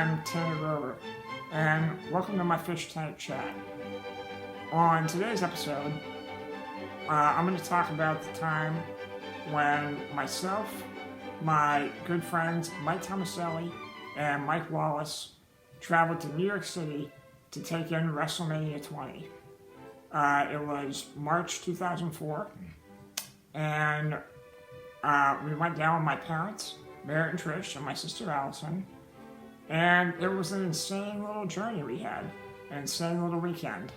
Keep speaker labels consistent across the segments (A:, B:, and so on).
A: I'm Tanner Rover, and welcome to my Fishtank chat. On today's episode, I'm going to talk about the time when myself, my good friends Mike Tomaselli and Mike Wallace traveled to New York City to take in WrestleMania 20. It was March 2004, and we went down with my parents, Merritt and Trish, and my sister Allison, and it was an insane little journey we had, an insane little weekend.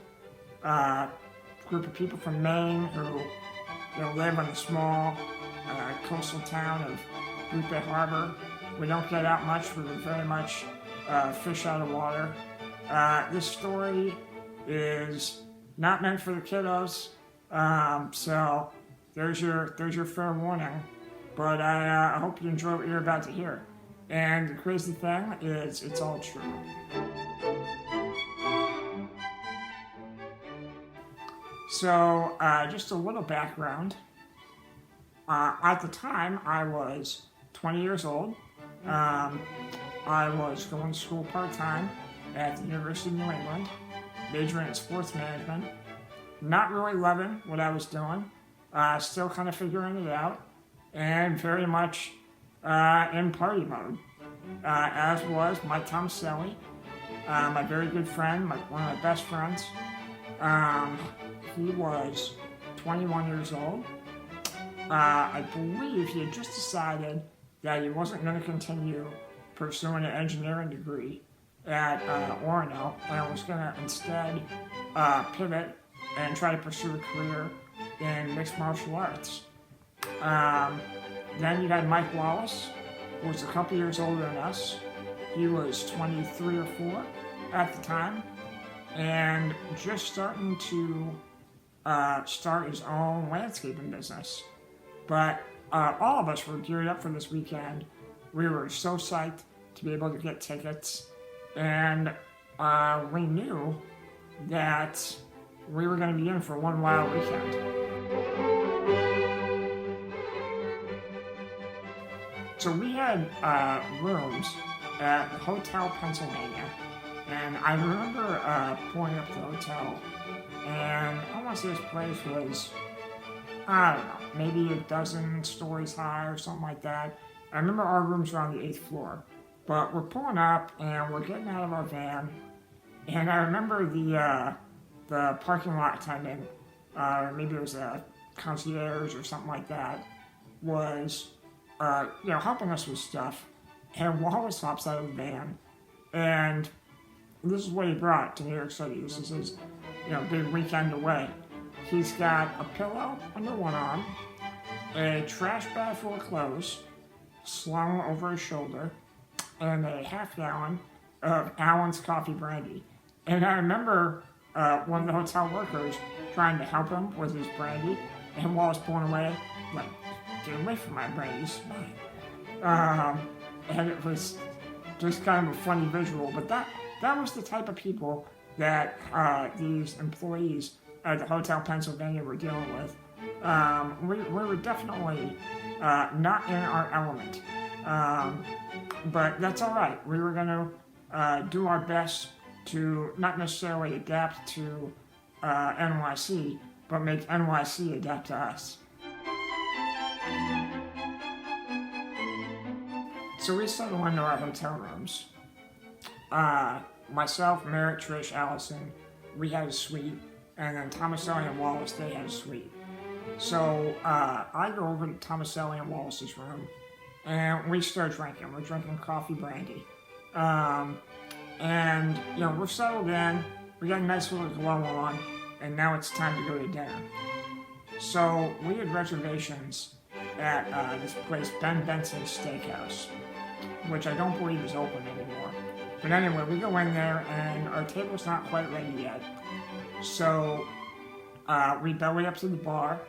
A: Group of people from Maine who live in the small coastal town of Boothbay Harbor. We don't get out much, we were very much fish out of water. This story is not meant for the kiddos, so there's your fair warning. But I hope you enjoy what you're about to hear. And the crazy thing is, it's all true. So, just a little background. At the time, I was 20 years old. I was going to school part-time at the University of New England, majoring in sports management. Not really loving what I was doing. Still kind of figuring it out. And very much in party mode, as was Mike Tomaselli, my very good friend, one of my best friends. He was 21 years old. I believe he had just decided that he wasn't going to continue pursuing an engineering degree at Orono, and was going to instead pivot and try to pursue a career in mixed martial arts. Then you had Mike Wallace, who was a couple years older than us. He was 23 or 4 at the time, and just starting to start his own landscaping business. But all of us were geared up for this weekend. We were so psyched to be able to get tickets, and we knew that we were going to be in for one wild weekend. So we had rooms at Hotel Pennsylvania, and I remember pulling up to the hotel, and I want to say this place was, I don't know, maybe a dozen stories high or something like that. I remember our rooms were on the 8th floor, but we're pulling up and we're getting out of our van, and I remember the parking lot attendant, maybe it was a concierge or something like that, was helping us with stuff. And Wallace hops out of the van, and this is what he brought to New York City. This is his, big weekend away. He's got a pillow under one arm, a trash bag full of clothes slung over his shoulder, and a half-gallon of Allen's coffee brandy. And I remember one of the hotel workers trying to help him with his brandy, and Wallace pulling away, like, get away from my brandy, this is mine. And it was just kind of a funny visual, but that was the type of people that these employees at the Hotel Pennsylvania were dealing with. We were definitely not in our element, but that's all right. We were going to do our best to not necessarily adapt to NYC, but make NYC adapt to us. So we settled into our hotel rooms. Myself, Merritt, Trish, Allison, we had a suite, and then Tomaselli and Wallace, they had a suite. So I go over to Tomaselli and Wallace's room, and we start drinking. We're drinking coffee brandy. And, we're settled in, we got a nice little glow on, and now it's time to go to dinner. So we had reservations at this place, Ben Benson's Steakhouse, which I don't believe is open anymore. But anyway, we go in there, and our table's not quite ready yet. So we belly up to the bar,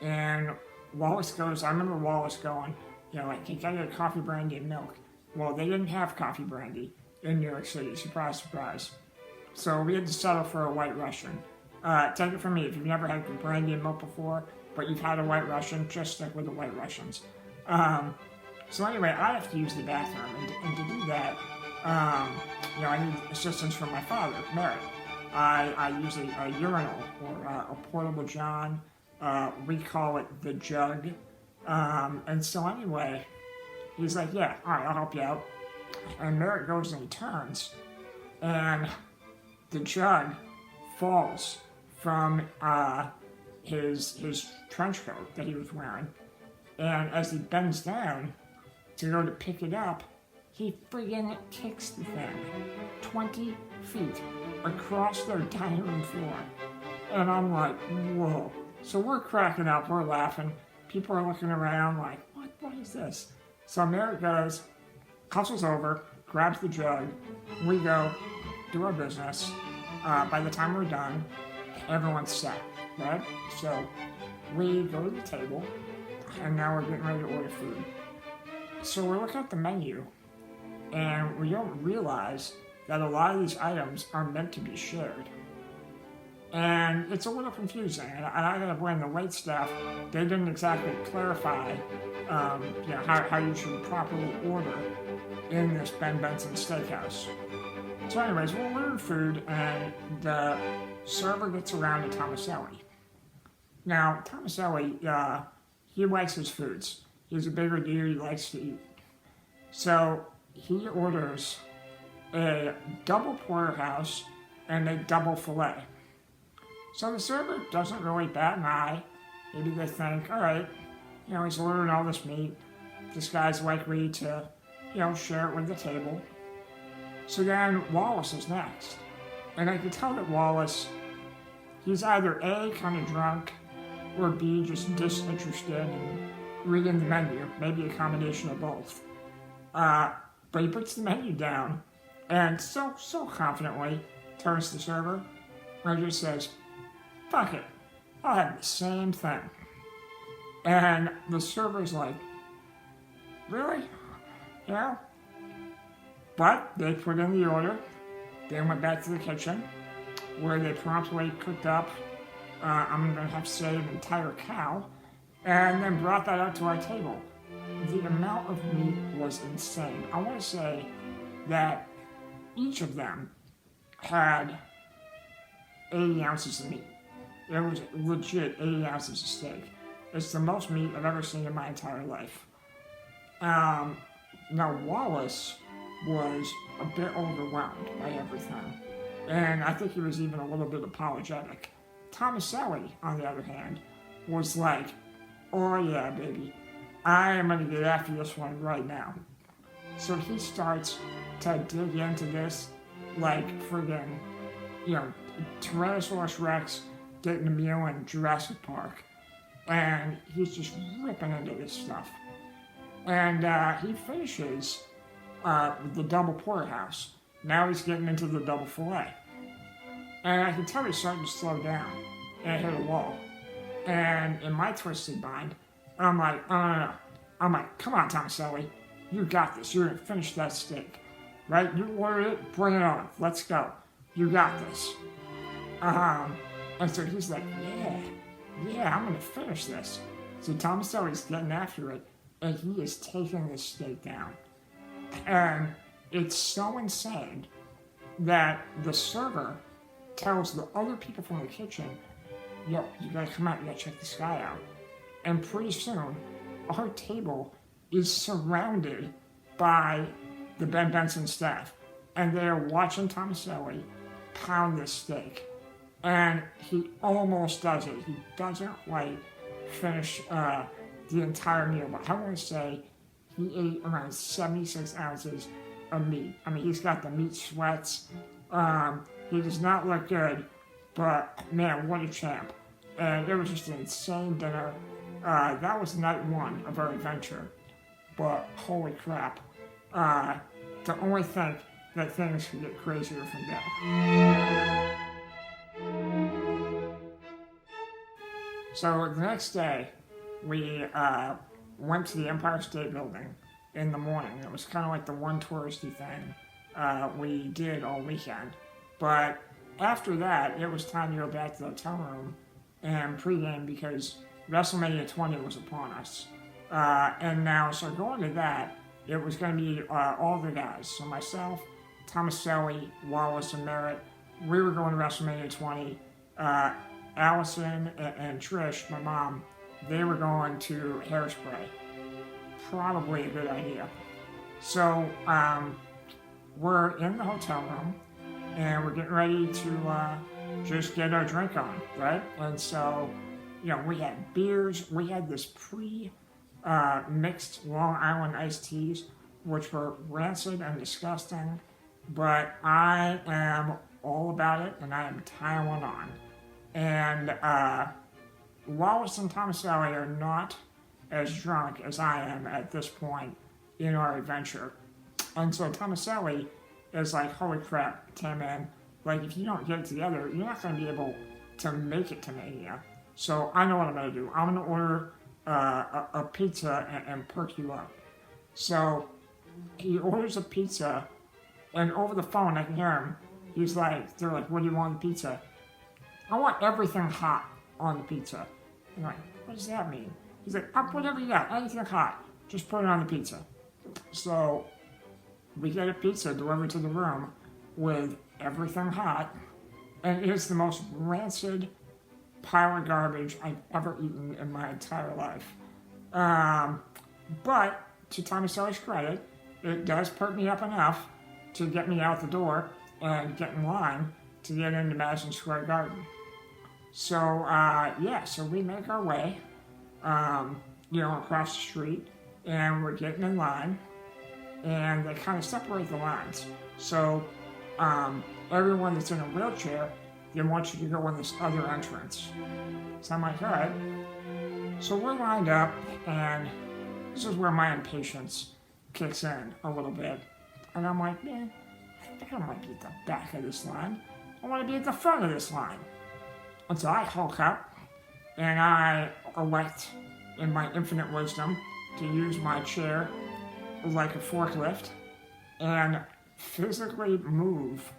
A: and Wallace goes, I remember Wallace going, like, can I get a coffee brandy and milk? Well, they didn't have coffee brandy in New York City, surprise, surprise. So we had to settle for a White Russian. Take it from me, if you've never had brandy and milk before, but you've had a White Russian, just stick with the White Russians. So anyway, I have to use the bathroom, and to do that, I need assistance from my father, Merritt. I use a urinal or a portable john. We call it the jug. And so anyway, he's like, yeah, all right, I'll help you out. And Merritt goes and he turns, and the jug falls from his trench coat that he was wearing. And as he bends down to go to pick it up, he friggin' kicks the thing 20 feet across their dining room floor. And I'm like, whoa. So we're cracking up, we're laughing. People are looking around like, what is this? So Merritt goes, hustles over, grabs the jug, we go, do our business. By the time we're done, everyone's set, right? So we go to the table, and now we're getting ready to order food. So we're looking at the menu, and we don't realize that a lot of these items are meant to be shared. And it's a little confusing, and I gotta blame the wait staff. They didn't exactly clarify, how you should properly order in this Ben Benson Steakhouse. So anyways, we're ordering food, and the server gets around to Tomaselli. Now, Tomaselli, he likes his foods. He's a bigger dude, he likes to eat. So he orders a double porterhouse and a double filet. So the server doesn't really bat an eye. Maybe they think, all right, he's ordering all this meat. This guy's likely to, share it with the table. So then Wallace is next. And I could tell that Wallace, he's either A, kind of drunk, or B, just disinterested in reading the menu. Maybe a combination of both. But he puts the menu down and so confidently turns to the server and just says, fuck it, I'll have the same thing. And the server's like, really? But they put in the order, they went back to the kitchen, where they promptly cooked up, I'm gonna have to say, an entire cow, and then brought that out to our table. The amount of meat was insane. I want to say that each of them had 80 ounces of meat. It was legit 80 ounces of steak. It's the most meat I've ever seen in my entire life. Now Wallace was a bit overwhelmed by everything, and I think he was even a little bit apologetic. Tomaselli, on the other hand, was like, oh yeah, baby, I am going to get after this one right now. So he starts to dig into this like friggin', Tyrannosaurus Rex getting a meal in Jurassic Park. And he's just ripping into this stuff. And he finishes with the double porterhouse. Now he's getting into the double filet. And I can tell he's starting to slow down and hit a wall. And in my twisted mind, I'm like, oh, no. I'm like, come on, Tomaselli. You got this. You're going to finish that steak. Right? You ordered it. Bring it on. Let's go. You got this. And so he's like, yeah, I'm going to finish this. So Tomaselli's getting after it, and he is taking this steak down. And it's so insane that the server tells the other people from the kitchen, yo, you gotta come out, you gotta check this guy out. And pretty soon, our table is surrounded by the Ben Benson staff. And they're watching Tomaselli pound this steak. And he almost does it. He doesn't quite finish the entire meal, but I want to say he ate around 76 ounces of meat. I mean, he's got the meat sweats. He does not look good, but man, what a champ. And it was just an insane dinner. That was night one of our adventure, but holy crap. To only think that things could get crazier from there. So the next day, we went to the Empire State Building in the morning. It was kind of like the one touristy thing we did all weekend. But after that, it was time to go back to the hotel room and pregame because WrestleMania 20 was upon us. And now, so going to that, it was going to be all the guys. So myself, Tomaselli, Wallace, and Merritt, we were going to WrestleMania 20. Allison and Trish, my mom, they were going to Hairspray. Probably a good idea. So we're in the hotel room, and we're getting ready to just get our drink on, right? And so, we had beers. We had this mixed Long Island iced teas, which were rancid and disgusting, but I am all about it, and I am tying one on. And Wallace and Tomaselli are not as drunk as I am at this point in our adventure. And so Tomaselli is like, holy crap, Tam-Man, like if you don't get it together, you're not going to be able to make it to Mania. So I know what I'm going to do. I'm going to order a pizza and perk you up. So he orders a pizza, and over the phone I can hear him. They're like, what do you want on the pizza? I want everything hot on the pizza. I'm like, what does that mean? He's like, I'll put whatever you got, anything hot, just put it on the pizza. So we get a pizza delivered to the room with everything hot, and it is the most rancid pile of garbage I've ever eaten in my entire life. But to Tomaselli's credit, it does perk me up enough to get me out the door and get in line to get into Madison Square Garden. So, so we make our way, across the street, and we're getting in line, and they kind of separate the lines. So, everyone that's in a wheelchair, they want you to go in this other entrance. So I'm like, all right. So we're lined up, and this is where my impatience kicks in a little bit. And I'm like, man, I think I might be at the back of this line. I want to be at the front of this line. And so I hulk up, and I elect, in my infinite wisdom, to use my chair like a forklift and physically move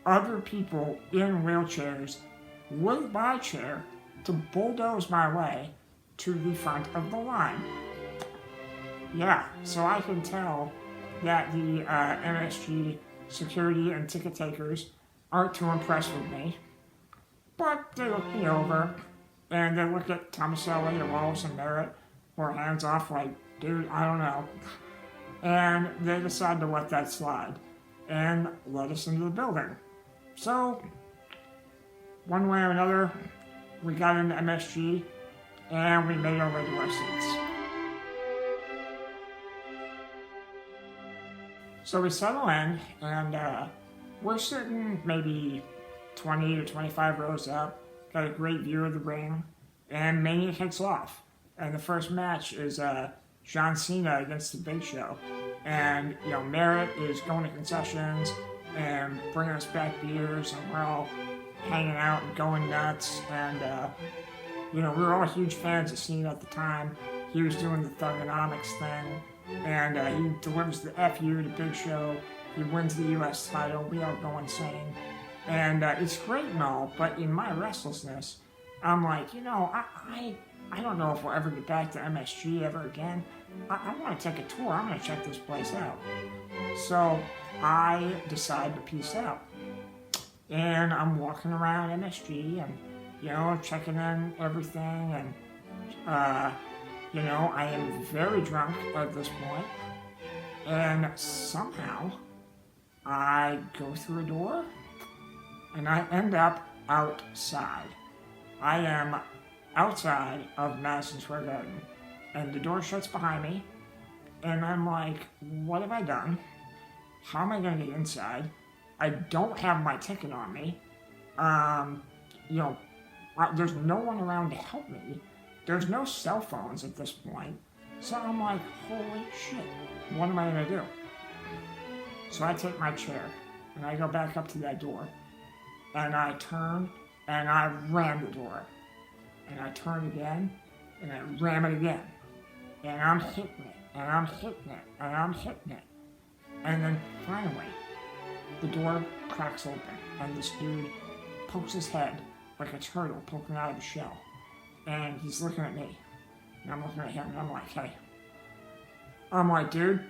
A: other people in wheelchairs with my chair to bulldoze my way to the front of the line. Yeah, so I can tell that the MSG security and ticket takers aren't too impressed with me. But they look me over, and they look at Tomaselli and Wallace and Merritt, or hands off like, dude, I don't know. And they decide to let that slide and let us into the building. So, one way or another, we got into MSG, and we made our way to our seats. So we settle in, and we're sitting maybe 20 to 25 rows up, got a great view of the ring, and Mania kicks off. And the first match is John Cena against the Big Show. And, Merritt is going to concessions and bringing us back beers, and we're all hanging out and going nuts. And, we were all huge fans of Cena at the time. He was doing the Thugonomics thing, and he delivers the FU to Big Show. He wins the U.S. title. We all go insane. And it's great and all, but in my restlessness, I'm like, I don't know if we'll ever get back to MSG ever again. I want to take a tour. I'm going to check this place out. So I decide to peace out. And I'm walking around MSG and, checking in everything. And, I am very drunk at this point. And somehow I go through a door and I end up outside. I am outside of Madison Square Garden, and the door shuts behind me, and I'm like, what have I done? How am I going to get inside? I don't have my ticket on me. There's no one around to help me. There's no cell phones at this point. So I'm like, holy shit, what am I going to do? So I take my chair, and I go back up to that door, and I turn, and I ram the door. And I turn again, and I ram it again. And I'm hitting it, and I'm hitting it, and I'm hitting it. And then finally, the door cracks open, and this dude pokes his head like a turtle poking out of a shell. And he's looking at me, and I'm looking at him, and I'm like, hey. I'm like, dude,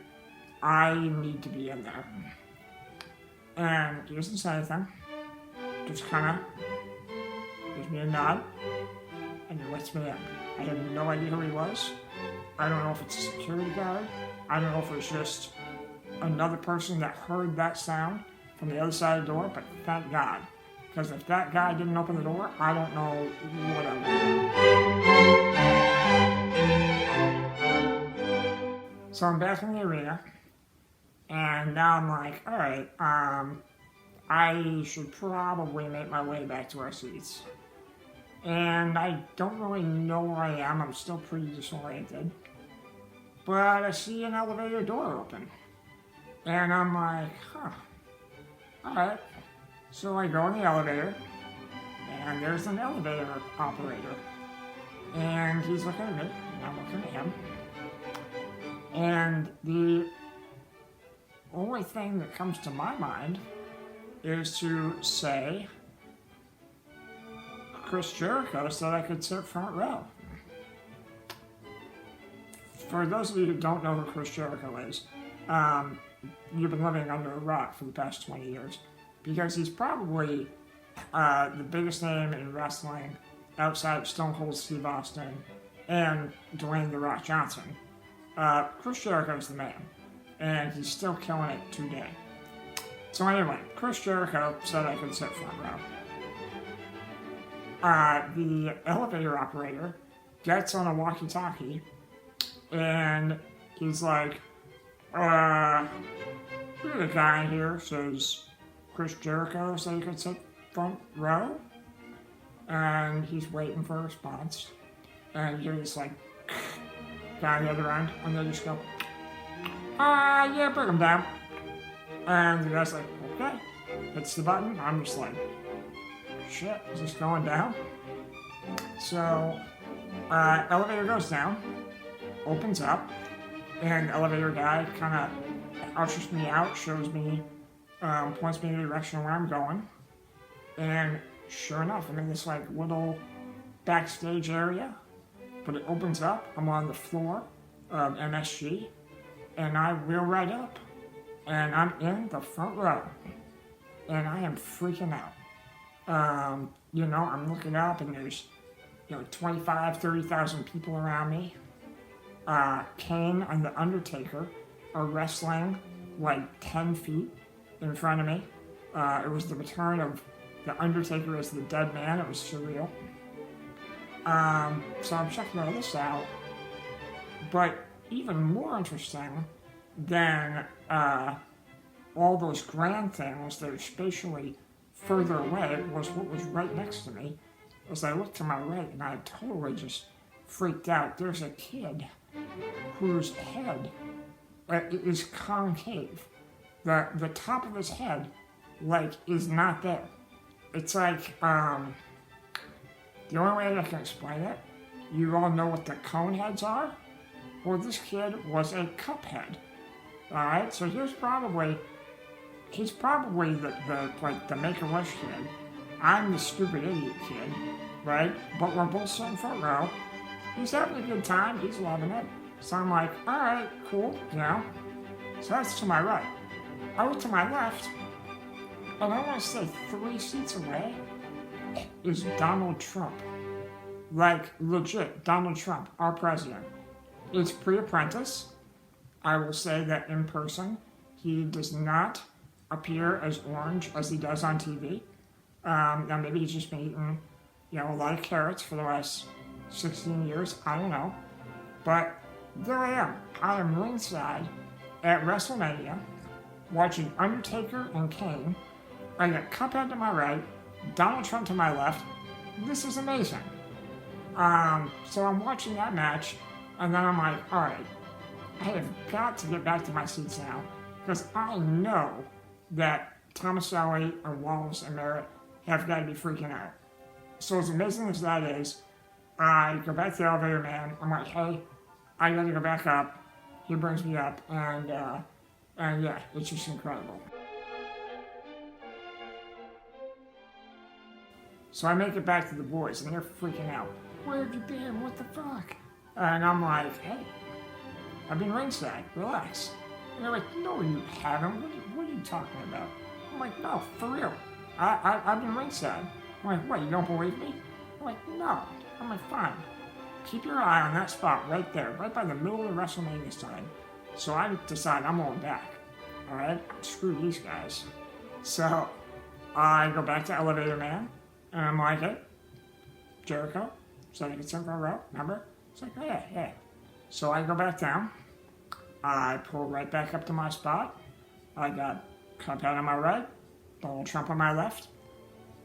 A: I need to be in there. And he doesn't say anything. Just kind of gives me a nod. And he lets me in. I have no idea who he was. I don't know if it's a security guard. I don't know if it's just another person that heard that sound from the other side of the door, but thank God. Because if that guy didn't open the door, I don't know what I would do. So I'm back in the arena, and now I'm like, alright, I should probably make my way back to our seats. And I don't really know where I am, I'm still pretty disoriented. But I see an elevator door open. And I'm like, huh, alright. So I go in the elevator, and there's an elevator operator. And he's looking at me, and I'm looking at him. And the only thing that comes to my mind is to say, Chris Jericho said I could sit front row. For those of you who don't know who Chris Jericho is, you've been living under a rock for the past 20 years. Because he's probably the biggest name in wrestling outside of Stone Cold Steve Austin and Dwayne "The Rock" Johnson. Chris Jericho's the man, and he's still killing it today. So anyway, Chris Jericho said I could sit front row. The elevator operator gets on a walkie-talkie, and he's like, the guy here says Chris Jericho said he could sit front row, and he's waiting for a response, and you're just like, guy on the other end, and they just go, yeah, bring him down. And the guy's like, okay, hits the button. I'm just like, shit, is this going down? So, elevator goes down, opens up, and the elevator guy kind of ushers me out, shows me, points me in the direction where I'm going. And sure enough, I'm in this like little backstage area, but it opens up. I'm on the floor of MSG, and I wheel right up, and I'm in the front row, and I am freaking out. I'm looking up, and there's 25, 30,000 people around me. Kane and The Undertaker are wrestling like 10 feet in front of me. It was the return of The Undertaker as the dead man. It was surreal. So I'm checking all this out. But even more interesting than all those grand things that are spatially further away was what was right next to me. As I looked to my right, and I totally just freaked out. There's a kid whose head is concave. The top of his head, is not there. It's like, the only way I can explain it, you all know what the cone heads are? Well, this kid was a cup head. Alright, so he's probably the Make-A-Wish kid. I'm the stupid idiot kid, right? But we're both sitting front row. He's having a good time, he's loving it. So I'm like, alright, cool, So that's to my right. I look to my left, and I want to say 3 seats away is Donald Trump. Like, legit, Donald Trump, our president. It's pre-apprentice. I will say that in person, he does not appear as orange as he does on TV. Now maybe he's just been eating, a lot of carrots for the last 16 years, I don't know. But there I am. I am ringside at WrestleMania, watching Undertaker and Kane. I got Cuphead to my right, Donald Trump to my left. This is amazing. So I'm watching that match, and then I'm like, alright, I have got to get back to my seats now, because I know that Tomaselli and Wallace and Merritt have got to be freaking out. So as amazing as that is, I go back to the elevator man. I'm like, hey, I gotta go back up. He brings me up, and yeah, it's just incredible. So I make it back to the boys, and they're freaking out. Where have you been? What the fuck? And I'm like, hey, I've been ringside. Relax. And they're like, no, you haven't. What are you talking about? I'm like, no, for real. I've been ringside. I'm like, what, you don't believe me? I'm like, no. I'm like, fine. Keep your eye on that spot right there, right by the middle of the WrestleMania sign. So I decide I'm going back. Alright? Screw these guys. So I go back to Elevator Man, and I'm like, hey, Jericho, so I get some for a rope, remember? It's like, oh, yeah. So I go back down. I pull right back up to my spot. I got Cuphead on my right, Donald Trump on my left,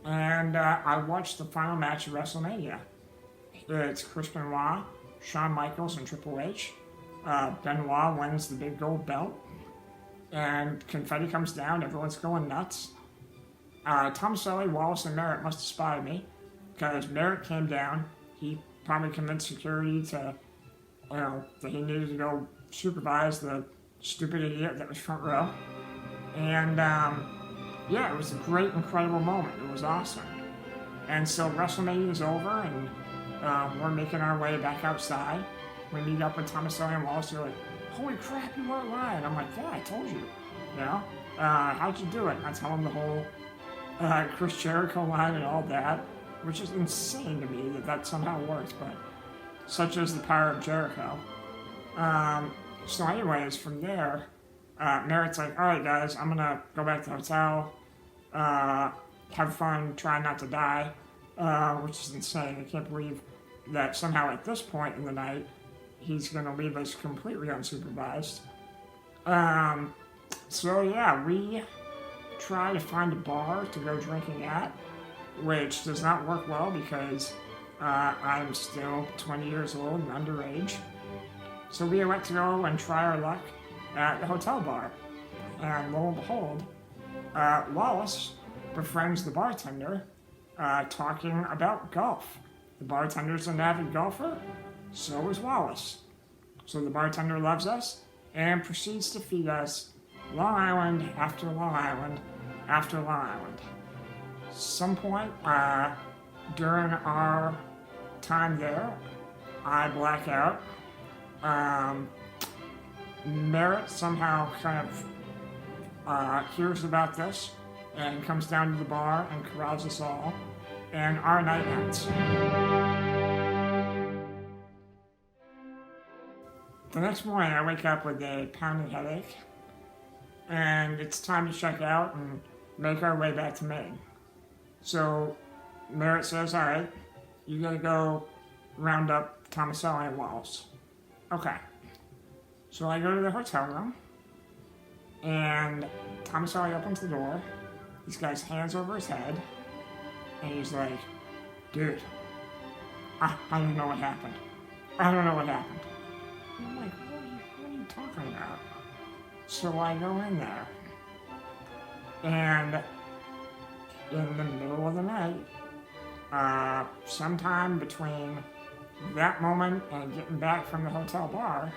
A: and I watched the final match of WrestleMania. It's Chris Benoit, Shawn Michaels, and Triple H. Benoit wins the big gold belt, and confetti comes down. Everyone's going nuts. Tom Selleck, Wallace, and Merritt must have spotted me, because Merritt came down. He probably convinced security to, that he needed to go supervise the stupid idiot that was front row. And it was a great, incredible moment. It was awesome. And so WrestleMania is over, and we're making our way back outside. We meet up with Thomas Selleck and Wallace. They're like, holy crap, you weren't lying. I'm like, yeah, I told you. How'd you do it? I tell them the whole Chris Jericho line and all that, which is insane to me that somehow works, but such is the power of Jericho. So anyways, from there, Merritt's like, all right, guys, I'm going to go back to the hotel, have fun, try not to die, which is insane. I can't believe that somehow at this point in the night, he's going to leave us completely unsupervised. We try to find a bar to go drinking at, which does not work well because I'm still 20 years old and underage. So we went to go and try our luck at the hotel bar. And lo and behold, Wallace befriends the bartender talking about golf. The bartender's an avid golfer, so is Wallace. So the bartender loves us and proceeds to feed us Long Island after Long Island after Long Island. Some point during our time there, I black out. Merritt somehow kind of hears about this and comes down to the bar and corrals us all, and our night ends. The next morning, I wake up with a pounding headache, and it's time to check out and make our way back to Maine. So Merritt says, all right, you gotta go round up Tomaselli and Wallace. Okay. So I go to the hotel room, and Tomaselli opens the door. He's got his hands over his head, and he's like, dude, I don't know what happened. I don't know what happened. And I'm like, what are you talking about? So I go in there, and in the middle of the night, sometime between that moment and getting back from the hotel bar,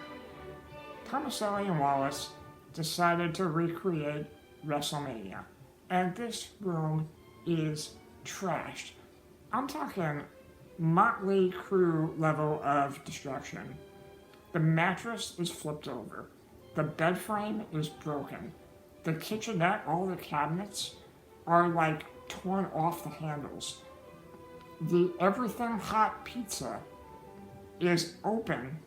A: Tomaselli and Wallace decided to recreate WrestleMania. And this room is trashed. I'm talking Motley Crue level of destruction. The mattress is flipped over. The bed frame is broken. The kitchenette, all the cabinets, are like torn off the handles. The everything hot pizza is open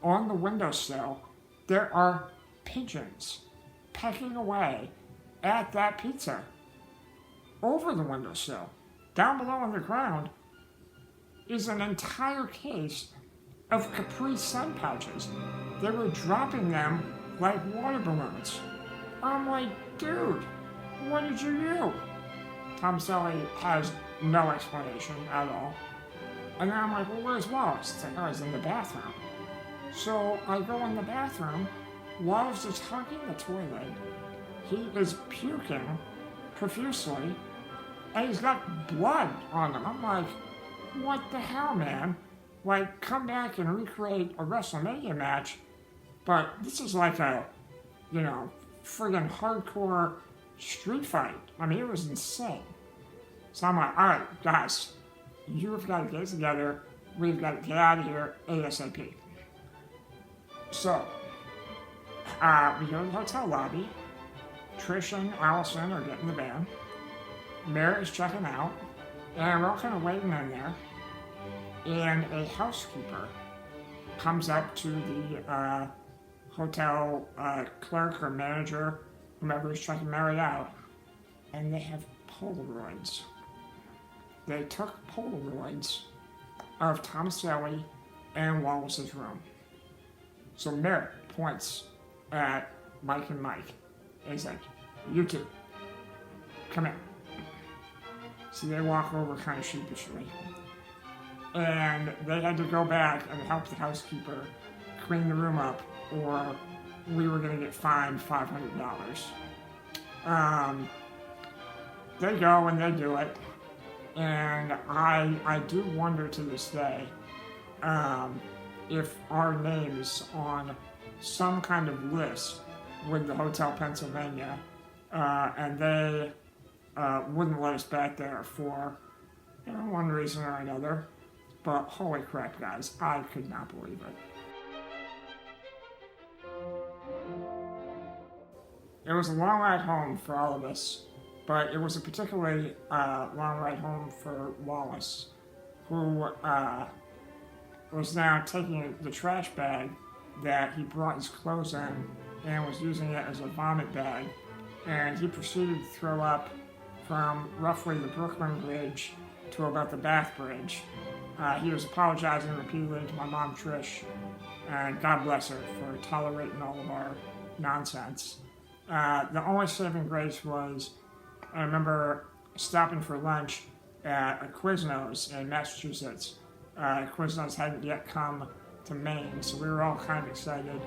A: on the windowsill. There are pigeons pecking away at that pizza over the windowsill. Down below on the ground is an entire case of Capri Sun pouches. They were dropping them like water balloons. I'm like, dude, what did you do? Tomaselli has no explanation at all. And then I'm like, well, where's Wallace? It's like, oh, he's in the bathroom. So I go in the bathroom. Wallace is hugging the toilet. He is puking profusely. And he's got blood on him. I'm like, what the hell, man? Like, come back and recreate a WrestleMania match, but this is like a, friggin' hardcore street fight. I mean, it was insane. So I'm like, all right, guys, you've got to get it together. We've got to get out of here ASAP. So, We go to the hotel lobby. Trish and Allison are getting the van. Merritt is checking out. And we're all kind of waiting in there. And a housekeeper comes up to the hotel clerk or manager, whomever is checking Mary out, and they have Polaroids. They took Polaroids of Tom Selleck and Wallace's room. So Merritt points at Mike and Mike, and he's like, "You two, come here." So they walk over kind of sheepishly. And they had to go back and help the housekeeper clean the room up, or we were going to get fined $500. They go and they do it, and I do wonder to this day if our names on some kind of list with the Hotel Pennsylvania, and they wouldn't let us back there for one reason or another. But holy crap, guys, I could not believe it. It was a long ride home for all of us, but it was a particularly long ride home for Wallace, who was now taking the trash bag that he brought his clothes in and was using it as a vomit bag, and he proceeded to throw up from roughly the Brooklyn Bridge to about the Bath Bridge. He was apologizing repeatedly to my mom, Trish, and God bless her for tolerating all of our nonsense. The only saving grace was, I remember stopping for lunch at a Quiznos in Massachusetts. Quiznos hadn't yet come to Maine, so we were all kind of excited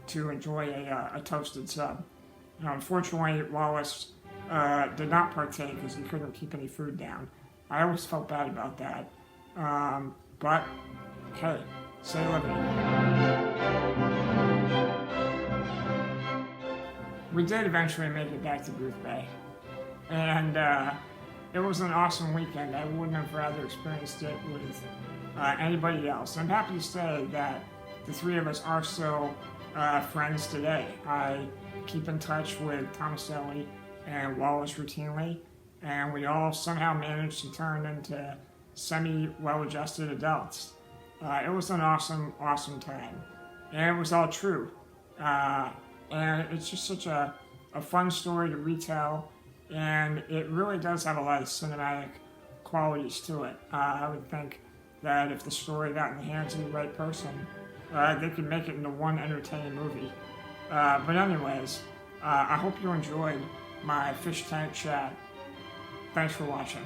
A: to enjoy a toasted sub. Unfortunately, Wallace did not partake because he couldn't keep any food down. I always felt bad about that. But, hey, say living. We did eventually make it back to Boothbay. And it was an awesome weekend. I wouldn't have rather experienced it with anybody else. I'm happy to say that the three of us are still friends today. I keep in touch with Tom Selleck and Wallace routinely, and we all somehow managed to turn into semi-well-adjusted adults. It was an awesome, awesome time. And it was all true. And it's just such a fun story to retell, and it really does have a lot of cinematic qualities to it. I would think that if the story got in the hands of the right person, they could make it into one entertaining movie. But anyways, I hope you enjoyed my Fishtank chat. Thanks for watching.